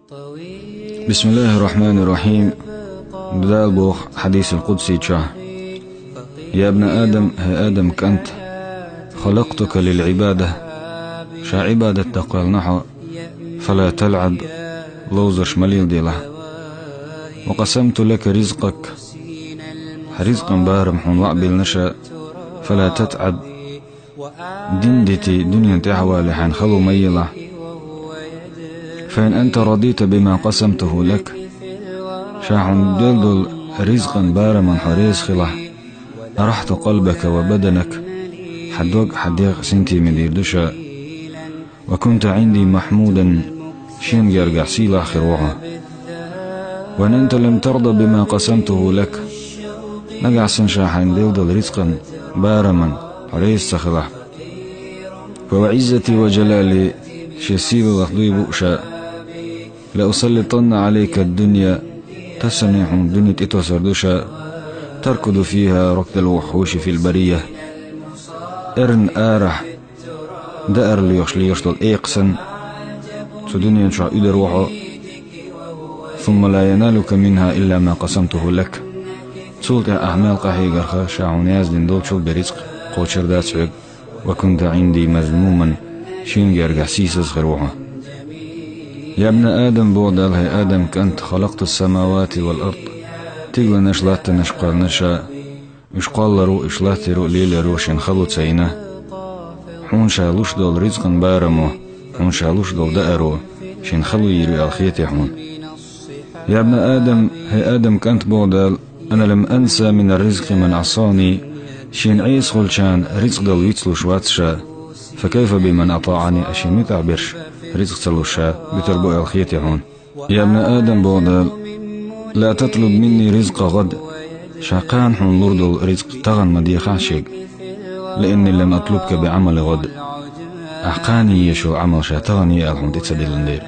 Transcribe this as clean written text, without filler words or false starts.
بسم الله الرحمن الرحيم. بدأ البوخ حديث القدسي شاه: يا ابن آدم، هي آدم كأنت خلقتك للعبادة، شا عبادة تقال نحو فلا تلعب لوزش مليل دي له، وقسمت لك رزقك رزقا بارم حون وعبل نشا فلا تتعب دندتي دنيا تحوى لحن خلو ميلة، فإن أنت رضيت بما قسمته لك شاحن دلدل رزقا بارما حريز خله، أرحت قلبك وبدنك حدوق حديق سنتي مدير دشا، وكنت عندي محمودا شين جرجع سيلا خروعه، وإن أنت لم ترضى بما قسمته لك نقع سنشاحن دلدل رزقا بارما حريز سخله، فوعزتي وجلالي شسيل وخضي بؤشا لأسلطن عليك الدنيا تسنح دنيا اتوسر دشا، تركض فيها ركض الوحوش في البرية، ارن آرح دأر ليشتل ايقسن دنيا شا إدر وحو، ثم لا ينالك منها إلا ما قسمته لك. سلطة أعمال قحي قرخة شاعون يازدن دول شو برزق قوشر دات سعق، وكنت عندي مذموما شين جرجع سيسز خروعه. يا ابن آدم بودال، هي آدم كأنت خلقت السماوات والأرض، تيغل نشلات نشقال نشا اشقال رو اشلات رو ليل رو شين خلو تسينه، حون شالوش دول رزقا بارمو، حون شالوش دول دأرو شين خلو يري الخيتي حون. يا ابن آدم، هي آدم كأنت بودال، أنا لم أنسى من الرزق من عصاني، شين عيس خلشان رزق دول يتسلو شواتشا، فكيف بمن أطاعني أشين متعبرش رزق تلوشا بتربو الخيتي هون. يا ابن آدم بودال، لا تطلب مني رزق غد، شاقان حون لردو رزق تغن مديخان شيق، لأني لم أطلبك بعمل غد، أحقاني يشو عمل شاتغني الحون تتسدل ندير.